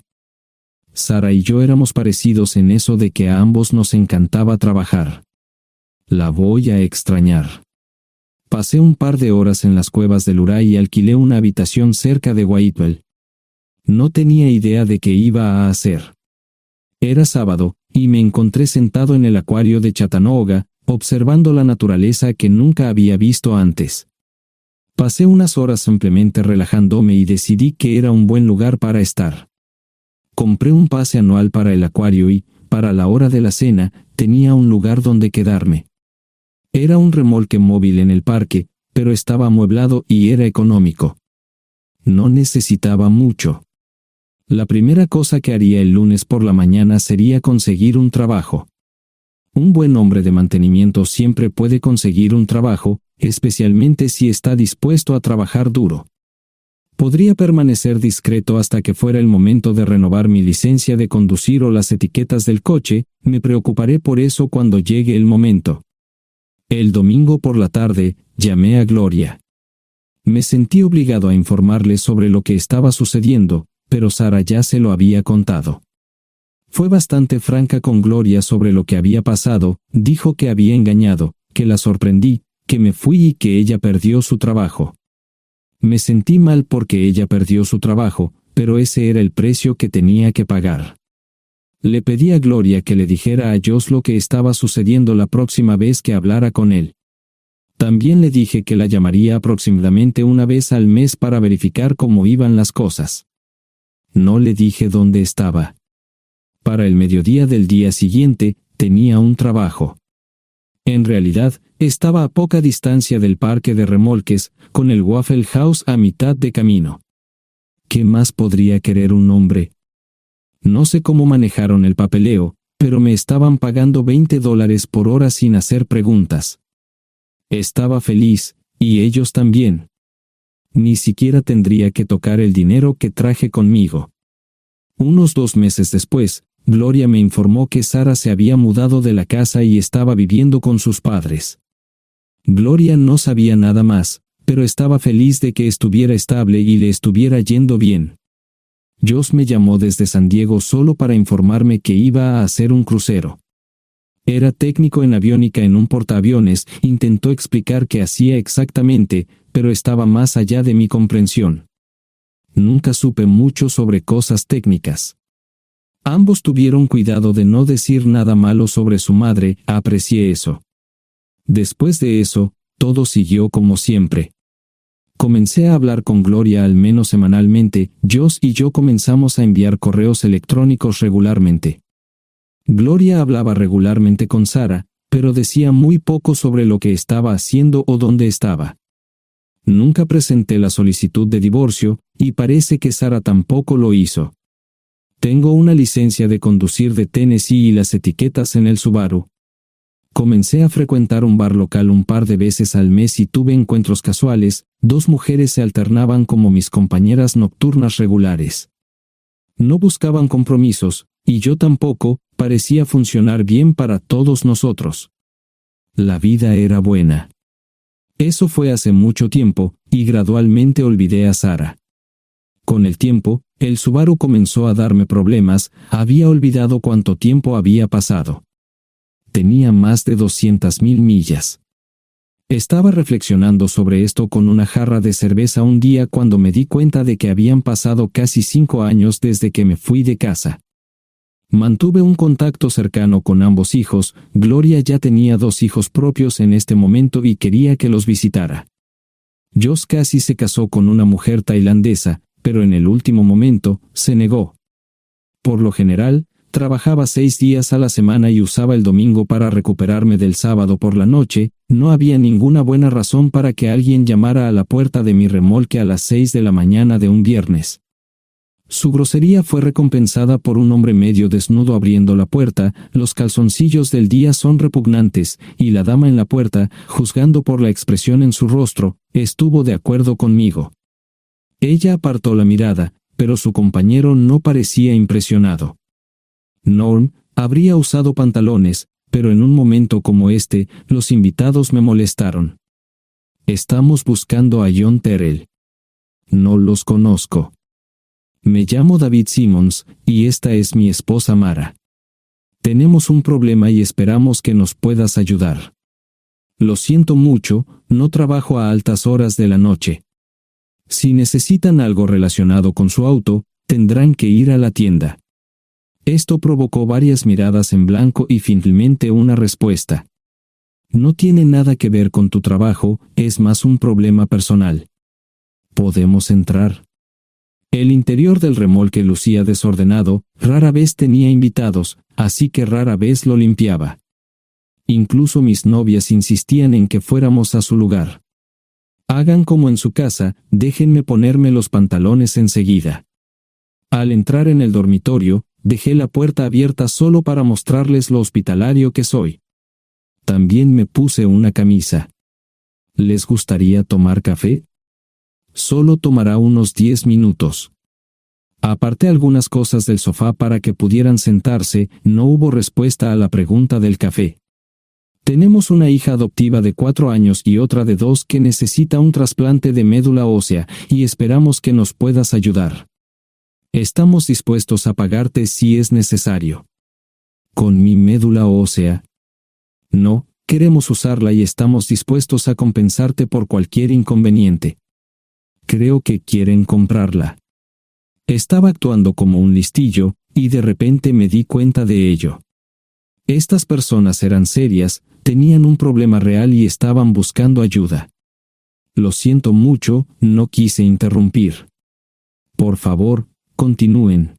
Sara y yo éramos parecidos en eso de que a ambos nos encantaba trabajar. La voy a extrañar. Pasé un par de horas en las cuevas del Uray y alquilé una habitación cerca de Whitewell. No tenía idea de qué iba a hacer. Era sábado, y me encontré sentado en el acuario de Chattanooga, observando la naturaleza que nunca había visto antes. Pasé unas horas simplemente relajándome y decidí que era un buen lugar para estar. Compré un pase anual para el acuario y, para la hora de la cena, tenía un lugar donde quedarme. Era un remolque móvil en el parque, pero estaba amueblado y era económico. No necesitaba mucho. La primera cosa que haría el lunes por la mañana sería conseguir un trabajo. Un buen hombre de mantenimiento siempre puede conseguir un trabajo, especialmente si está dispuesto a trabajar duro. Podría permanecer discreto hasta que fuera el momento de renovar mi licencia de conducir o las etiquetas del coche. Me preocuparé por eso cuando llegue el momento. El domingo por la tarde, llamé a Gloria. Me sentí obligado a informarle sobre lo que estaba sucediendo, pero Sara ya se lo había contado. Fue bastante franca con Gloria sobre lo que había pasado. Dijo que había engañado, que la sorprendí, que me fui y que ella perdió su trabajo. Me sentí mal porque ella perdió su trabajo, pero ese era el precio que tenía que pagar. Le pedí a Gloria que le dijera a Josh lo que estaba sucediendo la próxima vez que hablara con él. También le dije que la llamaría aproximadamente una vez al mes para verificar cómo iban las cosas. No le dije dónde estaba. Para el mediodía del día siguiente, tenía un trabajo. En realidad, estaba a poca distancia del parque de remolques, con el Waffle House a mitad de camino. ¿Qué más podría querer un hombre? No sé cómo manejaron el papeleo, pero me estaban pagando $20 por hora sin hacer preguntas. Estaba feliz, y ellos también. Ni siquiera tendría que tocar el dinero que traje conmigo. Unos 2 meses después, Gloria me informó que Sara se había mudado de la casa y estaba viviendo con sus padres. Gloria no sabía nada más, pero estaba feliz de que estuviera estable y le estuviera yendo bien. Josh me llamó desde San Diego solo para informarme que iba a hacer un crucero. Era técnico en aviónica en un portaaviones, intentó explicar qué hacía exactamente, pero estaba más allá de mi comprensión. Nunca supe mucho sobre cosas técnicas. Ambos tuvieron cuidado de no decir nada malo sobre su madre, aprecié eso. Después de eso, todo siguió como siempre. Comencé a hablar con Gloria al menos semanalmente, Josh y yo comenzamos a enviar correos electrónicos regularmente. Gloria hablaba regularmente con Sara, pero decía muy poco sobre lo que estaba haciendo o dónde estaba. Nunca presenté la solicitud de divorcio, y parece que Sara tampoco lo hizo. Tengo una licencia de conducir de Tennessee y las etiquetas en el Subaru. Comencé a frecuentar un bar local un par de veces al mes y tuve encuentros casuales, 2 mujeres se alternaban como mis compañeras nocturnas regulares. No buscaban compromisos, y yo tampoco, parecía funcionar bien para todos nosotros. La vida era buena. Eso fue hace mucho tiempo, y gradualmente olvidé a Sara. Con el tiempo, el Subaru comenzó a darme problemas, había olvidado cuánto tiempo había pasado. Tenía más de 200.000 millas. Estaba reflexionando sobre esto con una jarra de cerveza un día cuando me di cuenta de que habían pasado casi 5 años desde que me fui de casa. Mantuve un contacto cercano con ambos hijos, Gloria ya tenía 2 hijos propios en este momento y quería que los visitara. Josh casi se casó con una mujer tailandesa, pero en el último momento, se negó. Por lo general, trabajaba 6 días a la semana y usaba el domingo para recuperarme del sábado por la noche, no había ninguna buena razón para que alguien llamara a la puerta de mi remolque a las 6 de la mañana de un viernes. Su grosería fue recompensada por un hombre medio desnudo abriendo la puerta, los calzoncillos del día son repugnantes, y la dama en la puerta, juzgando por la expresión en su rostro, estuvo de acuerdo conmigo. Ella apartó la mirada, pero su compañero no parecía impresionado. Norm habría usado pantalones, pero en un momento como este, los invitados me molestaron. Estamos buscando a John Terrell. No los conozco. Me llamo David Simmons, y esta es mi esposa Mara. Tenemos un problema y esperamos que nos puedas ayudar. Lo siento mucho, no trabajo a altas horas de la noche. Si necesitan algo relacionado con su auto, tendrán que ir a la tienda. Esto provocó varias miradas en blanco y finalmente una respuesta. No tiene nada que ver con tu trabajo, es más un problema personal. ¿Podemos entrar? El interior del remolque lucía desordenado, rara vez tenía invitados, así que rara vez lo limpiaba. Incluso mis novias insistían en que fuéramos a su lugar. Hagan como en su casa, déjenme ponerme los pantalones enseguida. Al entrar en el dormitorio, dejé la puerta abierta solo para mostrarles lo hospitalario que soy. También me puse una camisa. ¿Les gustaría tomar café? Solo tomará unos 10 minutos. Aparté algunas cosas del sofá para que pudieran sentarse, no hubo respuesta a la pregunta del café. Tenemos una hija adoptiva de 4 años y otra de 2 que necesita un trasplante de médula ósea, y esperamos que nos puedas ayudar. Estamos dispuestos a pagarte si es necesario. ¿Con mi médula ósea? No, queremos usarla y estamos dispuestos a compensarte por cualquier inconveniente. Creo que quieren comprarla. Estaba actuando como un listillo, y de repente me di cuenta de ello. Estas personas eran serias, tenían un problema real y estaban buscando ayuda. Lo siento mucho, no quise interrumpir. Por favor, continúen.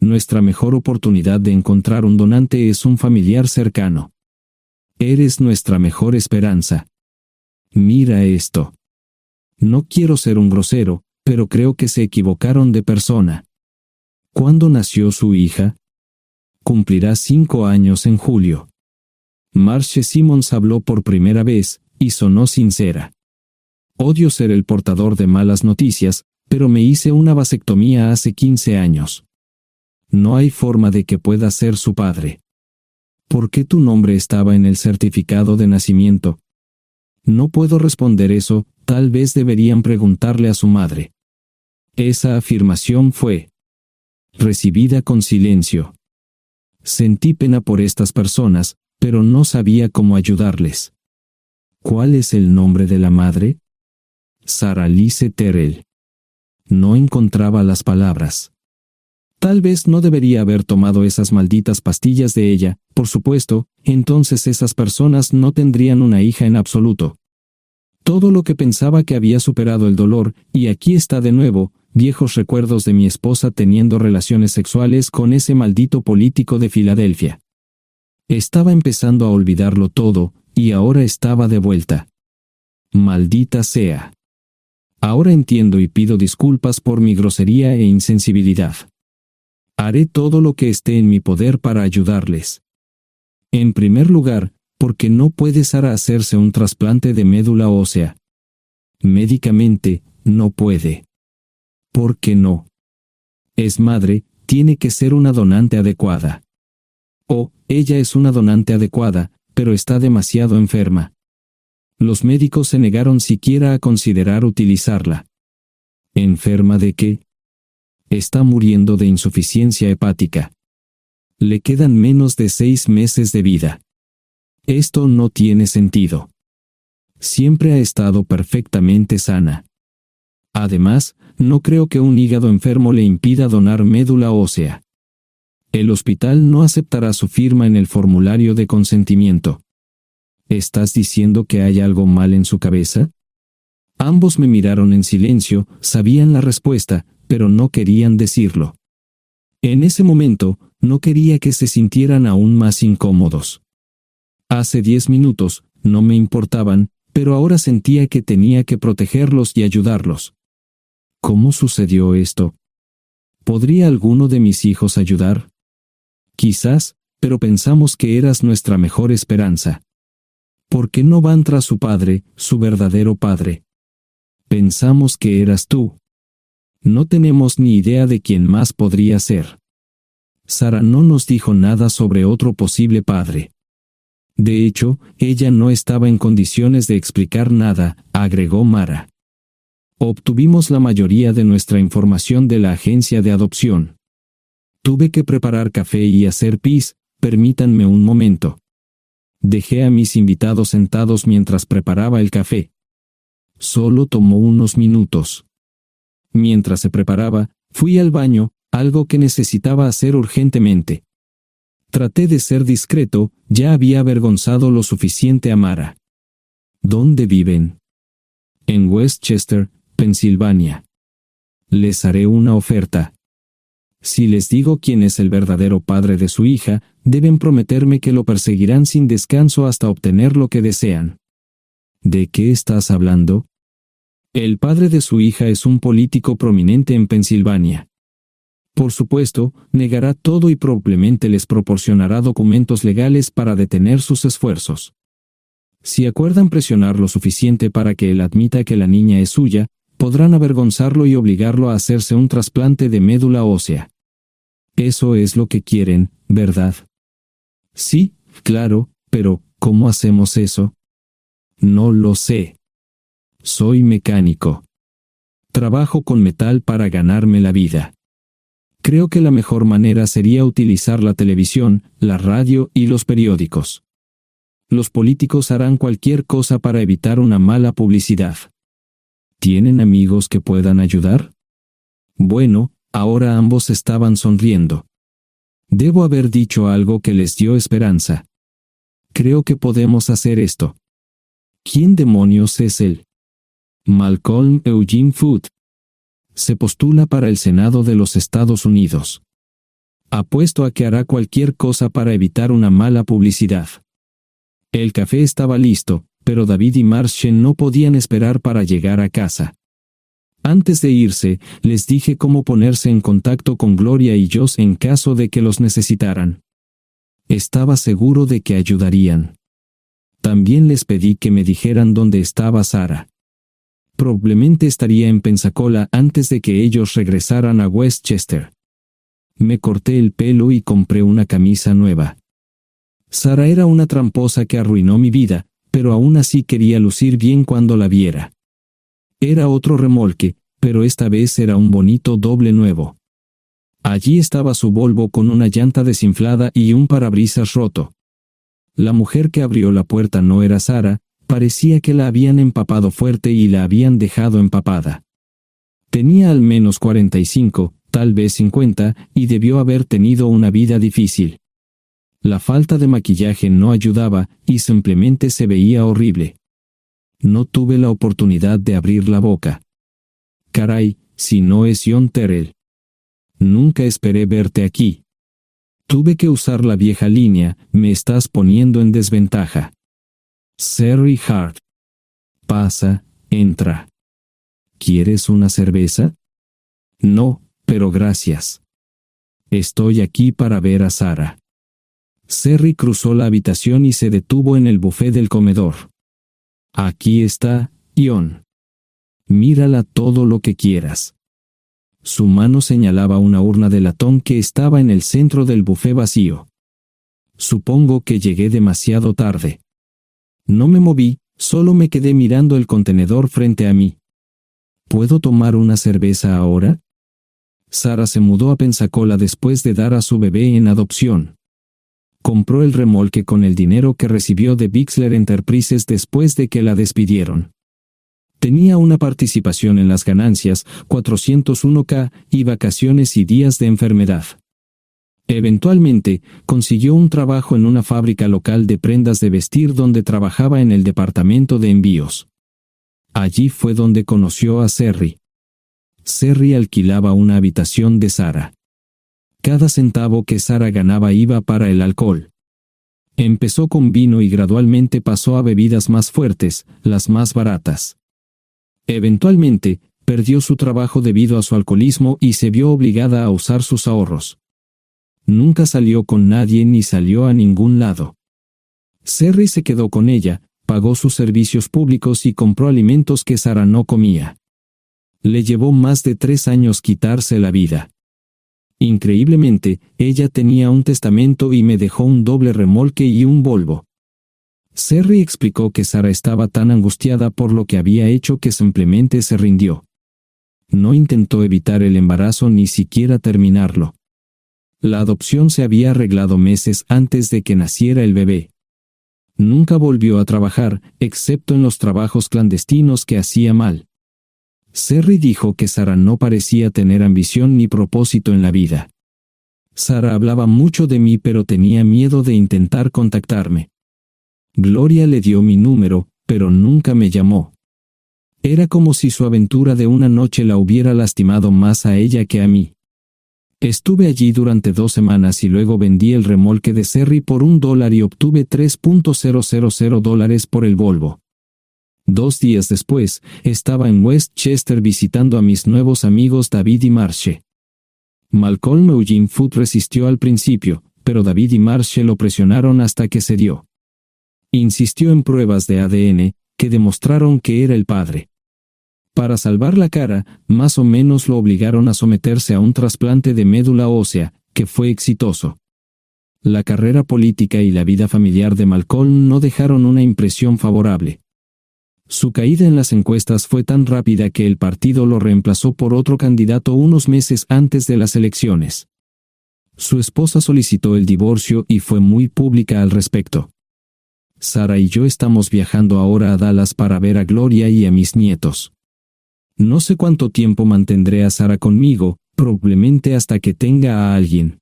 Nuestra mejor oportunidad de encontrar un donante es un familiar cercano. Eres nuestra mejor esperanza. Mira esto. No quiero ser un grosero, pero creo que se equivocaron de persona. ¿Cuándo nació su hija? Cumplirá 5 años en julio. Marche Simmons habló por primera vez, y sonó sincera. Odio ser el portador de malas noticias, pero me hice una vasectomía hace 15 años. No hay forma de que pueda ser su padre. ¿Por qué tu nombre estaba en el certificado de nacimiento? No puedo responder eso, tal vez deberían preguntarle a su madre. Esa afirmación fue recibida con silencio. Sentí pena por estas personas, pero no sabía cómo ayudarles. ¿Cuál es el nombre de la madre? Sarah Lise Terrell. No encontraba las palabras. Tal vez no debería haber tomado esas malditas pastillas de ella, por supuesto, entonces esas personas no tendrían una hija en absoluto. Todo lo que pensaba que había superado el dolor, y aquí está de nuevo, viejos recuerdos de mi esposa teniendo relaciones sexuales con ese maldito político de Filadelfia. Estaba empezando a olvidarlo todo, y ahora estaba de vuelta. Maldita sea. Ahora entiendo y pido disculpas por mi grosería e insensibilidad. Haré todo lo que esté en mi poder para ayudarles. En primer lugar, porque no puede Sarah hacerse un trasplante de médula ósea. Médicamente, no puede. ¿Por qué no? Es madre, tiene que ser una donante adecuada. Ella es una donante adecuada, pero está demasiado enferma. Los médicos se negaron siquiera a considerar utilizarla. ¿Enferma de qué? Está muriendo de insuficiencia hepática. Le quedan menos de 6 meses de vida. Esto no tiene sentido. Siempre ha estado perfectamente sana. Además, no creo que un hígado enfermo le impida donar médula ósea. El hospital no aceptará su firma en el formulario de consentimiento. ¿Estás diciendo que hay algo mal en su cabeza? Ambos me miraron en silencio, sabían la respuesta, pero no querían decirlo. En ese momento, no quería que se sintieran aún más incómodos. Hace 10 minutos, no me importaban, pero ahora sentía que tenía que protegerlos y ayudarlos. ¿Cómo sucedió esto? ¿Podría alguno de mis hijos ayudar? Quizás, pero pensamos que eras nuestra mejor esperanza. ¿Por qué no van tras su padre, su verdadero padre? Pensamos que eras tú. No tenemos ni idea de quién más podría ser. Sarah no nos dijo nada sobre otro posible padre. De hecho, ella no estaba en condiciones de explicar nada, agregó Mara. Obtuvimos la mayoría de nuestra información de la agencia de adopción. Tuve que preparar café y hacer pis, permítanme un momento. Dejé a mis invitados sentados mientras preparaba el café. Solo tomó unos minutos. Mientras se preparaba, fui al baño, algo que necesitaba hacer urgentemente. Traté de ser discreto, ya había avergonzado lo suficiente a Mara. ¿Dónde viven? En Westchester, Pensilvania. Les haré una oferta. Si les digo quién es el verdadero padre de su hija, deben prometerme que lo perseguirán sin descanso hasta obtener lo que desean. ¿De qué estás hablando? El padre de su hija es un político prominente en Pensilvania. Por supuesto, negará todo y probablemente les proporcionará documentos legales para detener sus esfuerzos. Si acuerdan presionar lo suficiente para que él admita que la niña es suya, podrán avergonzarlo y obligarlo a hacerse un trasplante de médula ósea. Eso es lo que quieren, ¿verdad? Sí, claro, pero ¿cómo hacemos eso? No lo sé. Soy mecánico. Trabajo con metal para ganarme la vida. Creo que la mejor manera sería utilizar la televisión, la radio y los periódicos. Los políticos harán cualquier cosa para evitar una mala publicidad. ¿Tienen amigos que puedan ayudar? Bueno, ahora ambos estaban sonriendo. Debo haber dicho algo que les dio esperanza. Creo que podemos hacer esto. ¿Quién demonios es él? Malcolm Eugene Foote. Se postula para el Senado de los Estados Unidos. Apuesto a que hará cualquier cosa para evitar una mala publicidad. El café estaba listo, pero David y Marshall no podían esperar para llegar a casa. Antes de irse, les dije cómo ponerse en contacto con Gloria y Josh en caso de que los necesitaran. Estaba seguro de que ayudarían. También les pedí que me dijeran dónde estaba Sarah. Probablemente estaría en Pensacola antes de que ellos regresaran a Westchester. Me corté el pelo y compré una camisa nueva. Sarah era una tramposa que arruinó mi vida, pero aún así quería lucir bien cuando la viera. Era otro remolque, pero esta vez era un bonito doble nuevo. Allí estaba su Volvo con una llanta desinflada y un parabrisas roto. La mujer que abrió la puerta no era Sara, parecía que la habían empapado fuerte y la habían dejado empapada. Tenía al menos 45, tal vez 50, y debió haber tenido una vida difícil. La falta de maquillaje no ayudaba y simplemente se veía horrible. No tuve la oportunidad de abrir la boca. Caray, si no es John Terrell. Nunca esperé verte aquí. Tuve que usar la vieja línea, me estás poniendo en desventaja. Serry Hart. Pasa, entra. ¿Quieres una cerveza? No, pero gracias. Estoy aquí para ver a Sara. Serry cruzó la habitación y se detuvo en el buffet del comedor. Aquí está, John. Mírala todo lo que quieras. Su mano señalaba una urna de latón que estaba en el centro del buffet vacío. Supongo que llegué demasiado tarde. No me moví, solo me quedé mirando el contenedor frente a mí. ¿Puedo tomar una cerveza ahora? Sara se mudó a Pensacola después de dar a su bebé en adopción. Compró el remolque con el dinero que recibió de Bixler Enterprises después de que la despidieron. Tenía una participación en las ganancias, 401k, y vacaciones y días de enfermedad. Eventualmente, consiguió un trabajo en una fábrica local de prendas de vestir donde trabajaba en el departamento de envíos. Allí fue donde conoció a Serry. Serry alquilaba una habitación de Sara. Cada centavo que Sara ganaba iba para el alcohol. Empezó con vino y gradualmente pasó a bebidas más fuertes, las más baratas. Eventualmente, perdió su trabajo debido a su alcoholismo y se vio obligada a usar sus ahorros. Nunca salió con nadie ni salió a ningún lado. Serry se quedó con ella, pagó sus servicios públicos y compró alimentos que Sara no comía. Le llevó más de 3 años quitarse la vida. Increíblemente, ella tenía un testamento y me dejó un doble remolque y un Volvo. Serry explicó que Sara estaba tan angustiada por lo que había hecho que simplemente se rindió. No intentó evitar el embarazo ni siquiera terminarlo. La adopción se había arreglado meses antes de que naciera el bebé. Nunca volvió a trabajar, excepto en los trabajos clandestinos que hacía mal. Serry dijo que Sara no parecía tener ambición ni propósito en la vida. Sara hablaba mucho de mí pero tenía miedo de intentar contactarme. Gloria le dio mi número, pero nunca me llamó. Era como si su aventura de una noche la hubiera lastimado más a ella que a mí. Estuve allí durante 2 semanas y luego vendí el remolque de Serry por $1 y obtuve $3,000 por el Volvo. 2 días después, estaba en Westchester visitando a mis nuevos amigos David y Marche. Malcolm Eugene Foote resistió al principio, pero David y Marche lo presionaron hasta que cedió. Insistió en pruebas de ADN, que demostraron que era el padre. Para salvar la cara, más o menos lo obligaron a someterse a un trasplante de médula ósea, que fue exitoso. La carrera política y la vida familiar de Malcolm no dejaron una impresión favorable. Su caída en las encuestas fue tan rápida que el partido lo reemplazó por otro candidato unos meses antes de las elecciones. Su esposa solicitó el divorcio y fue muy pública al respecto. Sara y yo estamos viajando ahora a Dallas para ver a Gloria y a mis nietos. No sé cuánto tiempo mantendré a Sara conmigo, probablemente hasta que tenga a alguien.